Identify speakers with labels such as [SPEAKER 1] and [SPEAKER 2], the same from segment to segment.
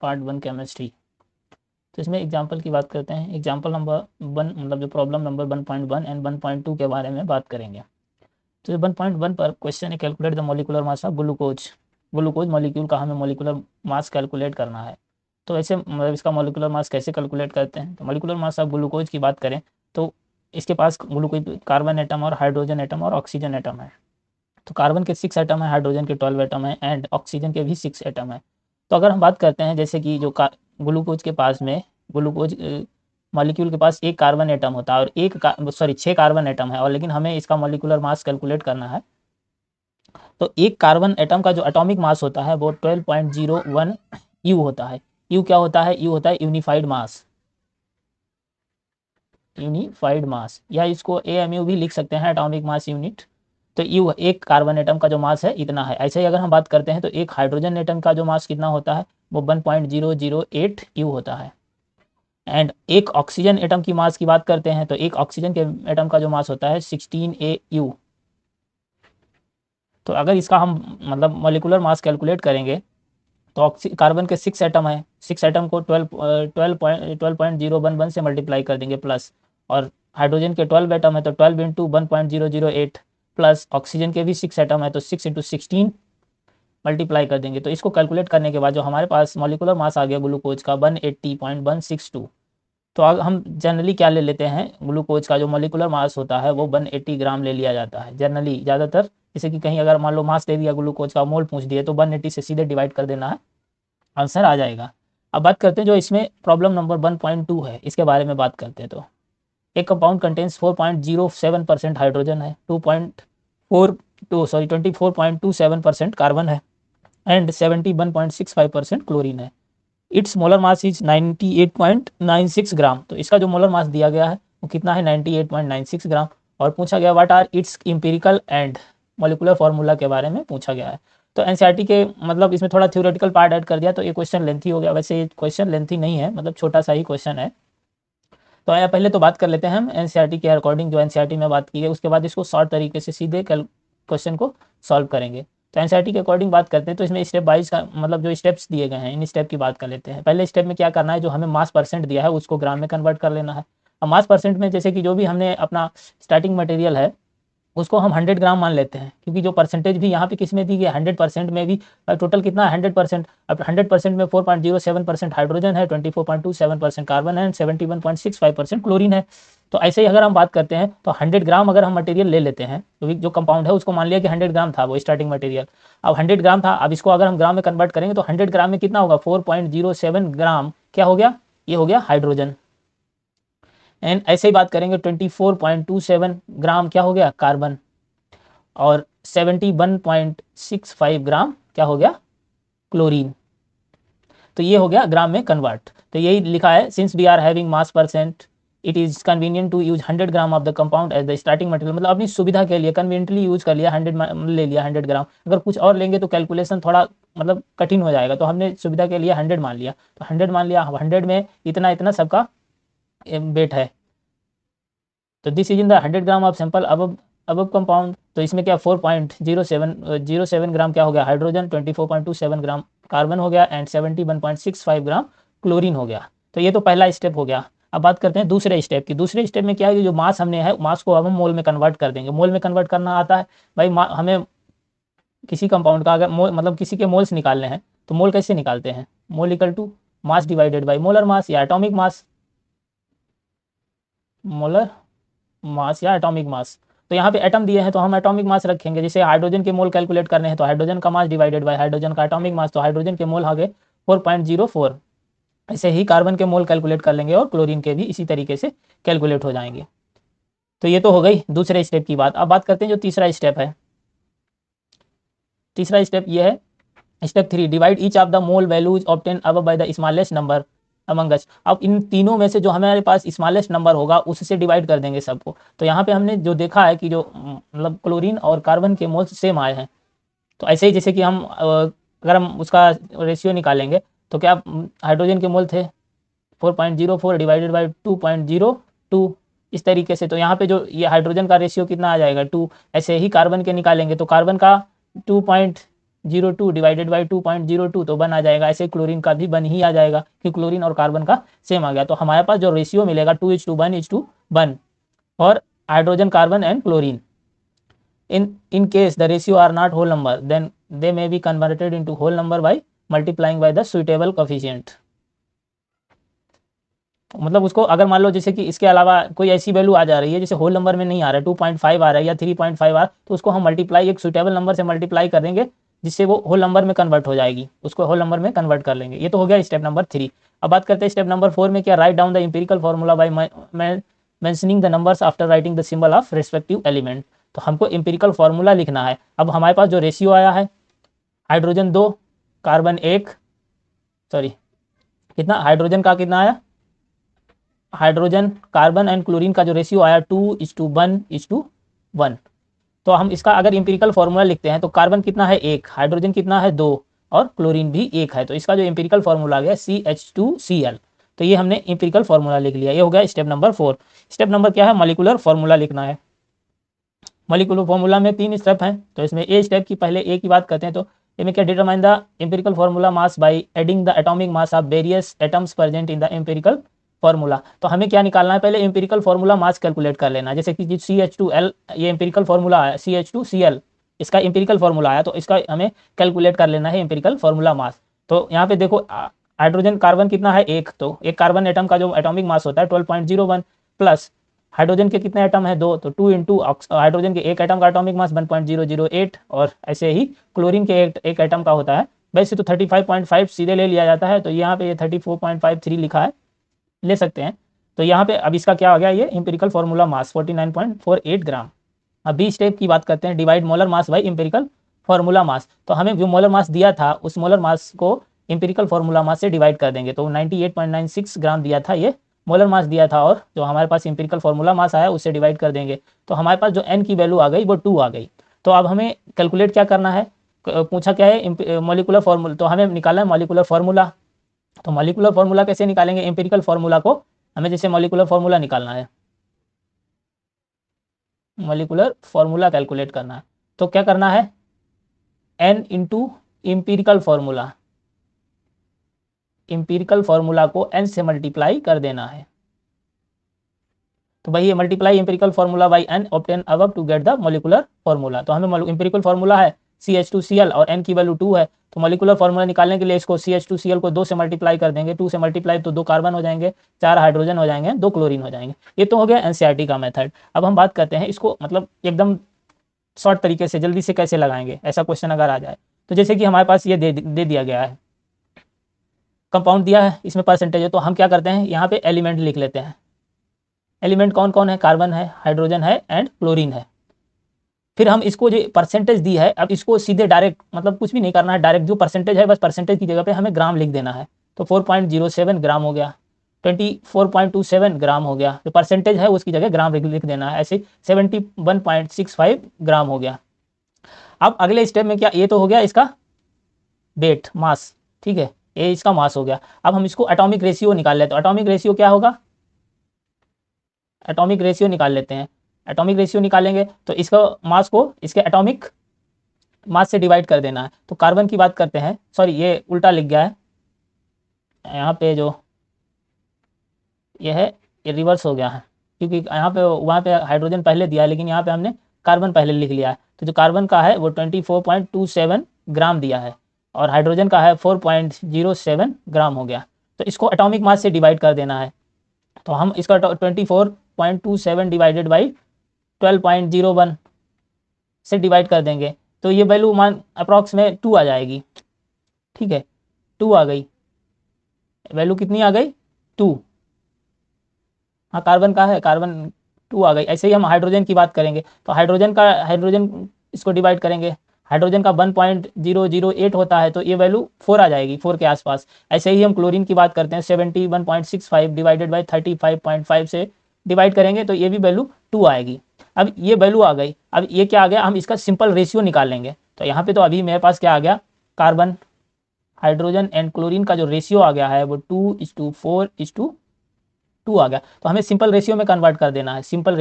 [SPEAKER 1] Part 1 chemistry. तो इसमें example की बात करते हैं। एग्जांपल नंबर 1 मतलब जो प्रॉब्लम नंबर 1.1 एंड 1.2 के बारे में बात करेंगे। तो 1.1 पर क्वेश्चन है calculate the molecular mass of glucose. Glucose molecule का हमें मॉलिक्यूलर मास कैलकुलेट करना है। तो ऐसे मतलब इसका मॉलिक्यूलर मास कैसे कैलकुलेट करते हैं। तो मॉलिक्यूलर मास ऑफ ग्लूकोज की बात करें तो इसके पास ग्लूकोज कार्बन एटम और हाइड्रोजन एटम और ऑक्सीजन एटम है। तो कार्बन के 6 एटम है, हाइड्रोजन के 12 एटम है एंड ऑक्सीजन के भी 6 एटम है। तो अगर हम बात करते हैं जैसे कि जो ग्लूकोज के पास में ग्लूकोज मॉलिक्यूल के पास एक कार्बन एटम होता है और 6 कार्बन एटम है और लेकिन हमें इसका मॉलिक्यूलर मास कैलकुलेट करना है। तो एक कार्बन एटम का जो एटॉमिक मास होता है वो 12.01 यू होता है। यू क्या होता है? यू होता है यूनिफाइड मास। यूनिफाइड मास या इसको एएमयू भी लिख सकते हैं, एटॉमिक मास यूनिट। तो यू एक कार्बन एटम का जो मास है इतना है। ऐसे ही अगर हम बात करते हैं तो एक हाइड्रोजन एटम का जो मास कितना होता है वो 1.008 यू होता है। एंड एक ऑक्सीजन एटम की मास की बात करते हैं तो एक ऑक्सीजन के एटम का जो मास होता है 16 AU। तो अगर इसका हम मतलब मॉलिक्यूलर मास कैलकुलेट करेंगे तो कार्बन के 6 एटम है, 6 एटम को 12.011 से मल्टीप्लाई कर देंगे प्लस, और हाइड्रोजन के 12 एटम है तो 12 इंटू 1.008 प्लस ऑक्सीजन के भी 6 एटम है तो 6 इंटू 16 मल्टीप्लाई कर देंगे। तो इसको कैलकुलेट करने के बाद जो हमारे पास मॉलिक्यूलर मास आ गया ग्लूकोज का 180.162। तो अब हम जनरली क्या ले लेते हैं, ग्लूकोज का जो मॉलिक्यूलर मास होता है वो 180 ग्राम ले लिया जाता है जनरली ज़्यादातर। जैसे कि कहीं अगर मान लो मास दे दिया ग्लूकोज का, मोल पूछ दिए तो 180 से सीधे डिवाइड कर देना है, आंसर आ जाएगा। अब बात करते हैं जो इसमें प्रॉब्लम नंबर 1.2 है, इसके बारे में बात करते हैं। तो एक कंपाउंड कंटेन्स 4.07% हाइड्रोजन है, 24.27% कार्बन है एंड 71.65% क्लोरीन है। इट्स मोलर मास इज 98.96 ग्राम। तो इसका जो मोलर मास दिया गया है वो कितना है? 98.96 ग्राम। और पूछा गया what are its empirical and molecular formula के बारे में पूछा गया है। तो एनसीईआरटी के मतलब इसमें थोड़ा थ्योरेटिकल पार्ट ऐड कर दिया तो ये क्वेश्चन लेंथी हो गया। वैसे ये क्वेश्चन लेंथी नहीं है, मतलब छोटा सा ही क्वेश्चन है। तो आया पहले तो बात कर लेते हैं हम एनसीईआरटी के अकॉर्डिंग, जो एनसीईआरटी में बात की है, उसके बाद इसको शॉर्ट तरीके से सीधे क्वेश्चन को सॉल्व करेंगे। तो एनसीईआरटी के अकॉर्डिंग बात करते हैं तो इसमें स्टेप वाइज का मतलब जो स्टेप्स दिए गए हैं इन स्टेप की बात कर लेते हैं। पहले स्टेप में क्या करना है, जो हमें मास परसेंट दिया है उसको ग्राम में कन्वर्ट कर लेना है। अब मास परसेंट में जैसे कि जो भी हमने अपना स्टार्टिंग मटेरियल है उसको हम 100 ग्राम मान लेते हैं, क्योंकि जो परसेंटेज भी यहाँ पे किस में दी गई 100% में भी। टोटल कितना है 100%। अब 100% में 4.07% हाइड्रोजन है, 24.27% कार्बन है, 71.65% क्लोरीन है। तो ऐसे ही अगर हम बात करते हैं तो 100 ग्राम अगर हम मटेरियल ले लेते हैं, तो जो कंपाउंड है उसको मान लिया कि 100 ग्राम था वो स्टार्टिंग मटेरियल। अब 100 ग्राम था, अब इसको अगर हम ग्राम में कन्वर्ट करेंगे तो 100 ग्राम में कितना होगा? 4.07 ग्राम क्या हो गया? ये हो गया हाइड्रोजन। एंड ऐसे ही बात करेंगे 24.27 ग्राम क्या हो गया? कार्बन। और 71.65 ग्राम क्या हो गया? क्लोरीन। तो ये हो गया ग्राम में कन्वर्ट। तो यही लिखा है, since we are having mass percent it is convenient to use 100 gram of the compound as the starting material. मतलब अपनी सुविधा के लिए कन्वीनियंटली यूज कर लिया, 100 ले लिया 100 ग्राम। अगर कुछ और लेंगे तो कैलकुलेशन थोड़ा मतलब कठिन हो जाएगा, तो हमने सुविधा के लिए 100 मान लिया। तो 100 मान लिया, 100 में इतना इतना सबका वेट है। तो this is in the 100 gram of sample अब कंपाउंड। तो इसमें क्या 4.07 ग्राम क्या हो गया? हाइड्रोजन, 24.27 ग्राम कार्बन हो गया एंड 71.65 ग्राम क्लोरीन हो गया। तो ये तो पहला स्टेप हो गया। अब बात करते हैं दूसरे स्टेप की। दूसरे स्टेप में क्या है, जो मास हमने है मास को अब हम मोल में कन्वर्ट कर देंगे। मोल में कन्वर्ट करना आता है भाई, हमें किसी कंपाउंड का अगर मोल मतलब किसी के मोल्स निकालने हैं तो मोल कैसे निकालते हैं? Mole equal to mass divided by molar mass या एटॉमिक मास। मोलर मास या एटॉमिक मास। तो यहाँ पे एटम दिए हैं तो हम एटॉमिक मास रखेंगे। जैसे हाइड्रोजन के मोल कैलकुलेट करने हैं तो हाइड्रोजन का मास डिवाइडेड बाय हाइड्रोजन का एटॉमिक मास, तो हाइड्रोजन के मोल आ गए 4.04। ऐसे ही कार्बन के मोल कैलकुलेट कर लेंगे और क्लोरीन के भी इसी तरीके से कैलकुलेट हो जाएंगे। तो ये तो हो गई दूसरे स्टेप की बात। अब बात करते हैं जो तीसरा स्टेप है। तीसरा स्टेप ये है step 3, divide each of the mole values obtain above by the smallest number among us. अब इन तीनों में से जो हमारे पास स्मॉलेस्ट नंबर होगा उससे डिवाइड कर देंगे सबको। तो यहाँ पे हमने जो देखा है कि जो मतलब क्लोरीन और कार्बन के मोल्स सेम आए हैं। तो ऐसे ही जैसे कि हम अगर हम उसका रेशियो निकालेंगे तो क्या हाइड्रोजन के मोल थे 4.04 डिवाइडेड बाई 2.02 इस तरीके से। तो यहाँ पे जो ये हाइड्रोजन का रेशियो कितना आ जाएगा 2। ऐसे ही कार्बन के निकालेंगे तो कार्बन का 2. 2.02 डिवाइडेड बाई 2.02 तो 1 आ जाएगा। ऐसे क्लोरीन का भी 1 ही आ जाएगा कि क्लोरीन और कार्बन का सेम आ गया। तो हमारे पास जो रेशियो मिलेगा 2:1:1 for hydrogen, carbon and chlorine. In case the ratio are not whole number, then they may be converted into whole number by multiplying by the suitable coefficient। मतलब उसको अगर मान लो जैसे कि इसके अलावा कोई ऐसी वैल्यू आ जा रही है जैसे होल नंबर में नहीं आ रहा है, 2.5 आ रहा है या 3.5 आ रहा है, तो उसको हम मल्टीप्लाई एक सुटेबल नंबर से मल्टीप्लाई कर देंगे जिससे वो होल नंबर में कन्वर्ट हो जाएगी, उसको होल नंबर में कन्वर्ट कर लेंगे। ये तो हो गया स्टेप नंबर 3। अब बात करते हैं स्टेप नंबर 4 में क्या, write down the empirical formula bye mentioning the numbers after writing the symbol of respective element. तो हमको एम्पिरिकल फॉर्मूला लिखना है। अब हमारे पास जो रेशियो आया है हाइड्रोजन 2 कार्बन 1, सॉरी कितना, हाइड्रोजन का कितना आया, हाइड्रोजन, कार्बन एंड क्लोरीन का जो रेशियो आया 2:1:1। तो हम इसका अगर एम्पिरिकल फॉर्मूला लिखते हैं तो कार्बन कितना है 1, हाइड्रोजन कितना है 2 और क्लोरीन भी 1 है। तो इसका जो एम्पिरिकल फॉर्मूला आ गया CH2Cl। तो ये हमने एम्पिरिकल फॉर्मूला लिख लिया। ये हो गया स्टेप नंबर 4। स्टेप नंबर क्या है, मॉलिक्यूलर फॉर्मूला लिखना है। मॉलिक्यूलर फॉर्मूला में 3 स्टेप हैं। तो इसमें ए स्टेप की पहले ए की बात करते हैं। तो इसमें क्या, determine the empirical formula mass by adding the atomic mass of various atoms present in the empirical formula. तो हमें क्या निकालना है, पहले एम्पिरिकल फॉर्मूला मास कैलकुलेट कर लेना है। जैसे कि CH2L ये एम्पिरिकल फॉर्मूला आया, CH2Cl इसका एम्पिरिकल फॉर्मूला आया, तो इसका हमें कैलकुलेट कर लेना है एम्पिरिकल फॉर्मूला मास। तो यहाँ पे देखो हाइड्रोजन कार्बन कितना है 1, तो एक कार्बन एटम का जो एटॉमिक मास होता है 12.01 प्लस हाइड्रोजन के कितने एटम है 2, तो 2 इंटू हाइड्रोजन के एक एटम का एटॉमिक मास 1.008 और ऐसे ही क्लोरीन के एक एटम का होता है। वैसे तो 35.5 सीधे ले लिया जाता है, तो यहाँ पे ये 34.53 लिखा है, ले सकते हैं। तो यहाँ पे अब इसका क्या आ गया, ये एम्पिरिकल फॉर्मूला मास 49.48 ग्राम। अब बी स्टेप की बात करते हैं, divide molar mass by empirical formula mass. तो हमें जो मोलर मास दिया था उस मोलर मास को एम्पिरिकल फॉर्मूला मास से डिवाइड कर देंगे। तो 98.96 ग्राम दिया था, ये मोलर मास दिया था, और जो हमारे पास एम्पिरिकल फॉर्मूला मास आया उससे डिवाइड कर देंगे। तो हमारे पास जो n की वैल्यू आ गई वो 2 आ गई। तो अब हमें कैलकुलेट क्या करना है, पूछा क्या है मॉलिक्यूलर फॉर्मूला, तो हमें निकालना है मॉलिक्यूलर फॉर्मूला। तो मॉलिक्यूलर फॉर्मूला कैसे निकालेंगे, एम्पिरिकल फॉर्मूला को हमें जैसे मॉलिक्यूलर फॉर्मूला निकालना है, मॉलिक्यूलर फॉर्मूला कैलकुलेट करना है, तो क्या करना है, n into empirical formula, empirical formula को n से मल्टीप्लाई कर देना है। तो वही multiply empirical formula by n obtain above to get the molecular formula. तो हमें एम्पिरिकल फॉर्मूला है CH2Cl और n की वैल्यू 2 है। तो मॉलिक्यूलर फॉर्मूला निकालने के लिए इसको CH2Cl को 2 से मल्टीप्लाई कर देंगे, 2 से मल्टीप्लाई तो 2 कार्बन हो जाएंगे, 4 हाइड्रोजन हो जाएंगे, 2 क्लोरीन हो जाएंगे। ये तो हो गया NCERT का मेथड। अब हम बात करते हैं इसको मतलब एकदम शॉर्ट तरीके से जल्दी से कैसे लगाएंगे, ऐसा क्वेश्चन अगर आ जाए। तो जैसे कि हमारे पास ये दे दिया गया है, कंपाउंड दिया है, इसमें परसेंटेज है, तो हम क्या करते हैं यहाँ पे एलिमेंट लिख लेते हैं। एलिमेंट कौन कौन है, कार्बन है, हाइड्रोजन है एंड क्लोरीन है। फिर हम इसको जो परसेंटेज दी है, अब इसको सीधे डायरेक्ट मतलब कुछ भी नहीं करना है, डायरेक्ट जो परसेंटेज है बस परसेंटेज की जगह पे हमें ग्राम लिख देना है। तो 4.07 ग्राम हो गया, 24.27 ग्राम हो गया, जो परसेंटेज है उसकी जगह ग्राम लिख देना है। ऐसे 71.65 ग्राम हो गया। अब अगले स्टेप में क्या, ये तो हो गया इसका वेट मास, ठीक है, ये इसका मास हो गया। अब हम इसको एटॉमिक रेशियो निकाल लेते हैं। एटॉमिक रेशियो क्या होगा, एटॉमिक रेशियो निकाल लेते हैं। एटॉमिक रेशियो निकालेंगे तो इसका मास को इसके एटॉमिक मास से डिवाइड कर देना है। तो कार्बन की बात करते हैं, सॉरी ये उल्टा लिख गया है यहाँ पे, जो ये है ये रिवर्स हो गया है, क्योंकि यहाँ पे वहाँ पे हाइड्रोजन पहले दिया है लेकिन यहाँ पे हमने कार्बन पहले लिख लिया है। तो जो कार्बन का है वो 24.27 ग्राम दिया है और हाइड्रोजन का है 4.07 ग्राम हो गया। तो इसको एटॉमिक मास से डिवाइड कर देना है। तो हम इसका 24.27 डिवाइडेड बाई 12.01 से डिवाइड कर देंगे, तो ये वैल्यू मान अप्रॉक्स में 2 आ जाएगी, ठीक है, 2 आ गई, वैल्यू कितनी आ गई 2। हाँ कार्बन का है, कार्बन 2 आ गई। ऐसे ही हम हाइड्रोजन की बात करेंगे, तो हाइड्रोजन इसको डिवाइड करेंगे, हाइड्रोजन का 1.008 होता है, तो ये वैल्यू 4 आ जाएगी, 4 के आसपास। ऐसे ही हम क्लोरीन की बात करते हैं, 71.65 डिवाइडेड बाई 35.5 से डिवाइड करेंगे तो ये भी वैल्यू 2 आएगी। अब ये वैल्यू आ गई, अब ये क्या आ गया, हम इसका सिंपल रेशियो निकाल लेंगे। तो यहाँ पे तो अभी मेरे पास क्या आ गया, कार्बन, हाइड्रोजन एंड क्लोरीन का जो रेशियो आ गया है वो 2:4:2 आ गया। तो हमें सिंपल रेशियो में कन्वर्ट कर देना है। सिंपल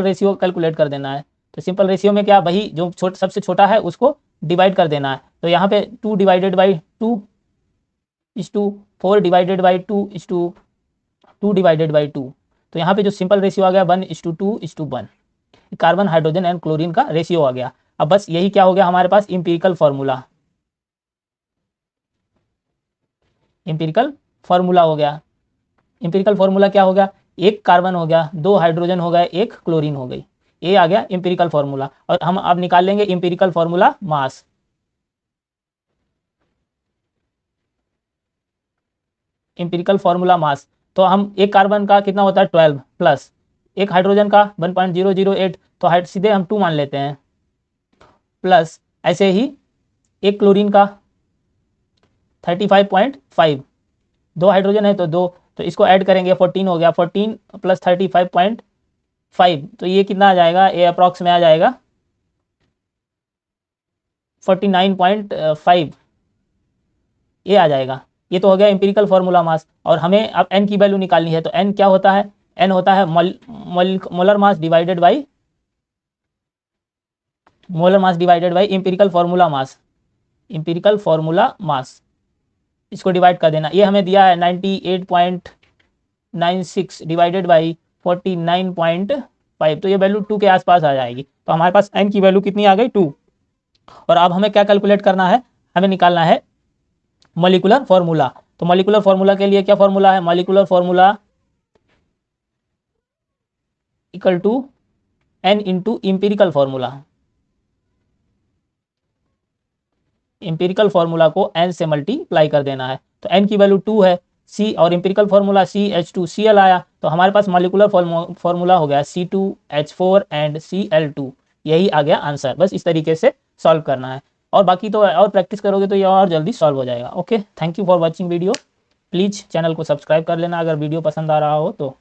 [SPEAKER 1] रेशियो कैलकुलेट कर देना है। तो सिंपल रेशियो में क्या, वही जो सबसे छोटा है उसको डिवाइड कर देना है। तो यहाँ पे 2 divided by 2 is to 4 divided by 2 is to 2 divided by 2। तो यहाँ पे जो सिंपल रेशियो आ गया 1:2:1, कार्बन हाइड्रोजन एंड क्लोरीन का रेशियो आ गया। अब बस यही क्या हो गया हमारे पास, इंपीरिकल फार्मूला, इंपीरिकल फार्मूला हो गया। इंपीरिकल फार्मूला क्या हो गया, एक कार्बन हो गया, 2 हाइड्रोजन हो गए, 1 क्लोरीन हो गई, ये आ गया इंपीरिकल फार्मूला। और हम अब निकाल लेंगे empirical formula mass. Empirical formula mass, तो हम एक कार्बन का कितना होता है 12 प्लस एक हाइड्रोजन का 1.008, तो सीधे हम 2 मान लेते हैं, प्लस ऐसे ही एक क्लोरीन का 35.5, 2 हाइड्रोजन है तो 2, तो इसको ऐड करेंगे 14 हो गया, 14 प्लस 35.5, तो ये कितना आ जाएगा, ये अप्रॉक्स में आ जाएगा 49.5, ये आ जाएगा। ये तो हो गया इंपीरिकल फार्मूला मास। और हमें अब n की वैल्यू निकालनी है, तो n क्या होता है, n होता है molar mass divided by empirical formula mass, empirical formula mass, इसको डिवाइड कर देना। ये हमें दिया है 98.96 डिवाइडेड बाई 49.5, तो ये वैल्यू 2 के आसपास आ जाएगी। तो हमारे पास n की वैल्यू कितनी आ गई 2। और अब हमें क्या कैलकुलेट करना है, हमें निकालना है मॉलिक्यूलर फार्मूला। तो मॉलिक्यूलर फार्मूला के लिए क्या फार्मूला है, molecular formula equal to n into empirical formula. Empirical formula को n से मल्टीप्लाई कर देना है, तो n की वैल्यू 2 है, C और इंपीरिकल फार्मूला CH2Cl आया, तो हमारे पास मॉलिक्यूलर फार्मूला हो गया C2H4 एंड Cl2, यही आ गया आंसर। बस इस तरीके से सॉल्व करना है, और बाकी तो और प्रैक्टिस करोगे तो ये और जल्दी सॉल्व हो जाएगा। Okay, thank you for watching video. Please channel को सब्सक्राइब कर लेना अगर वीडियो पसंद आ रहा हो तो।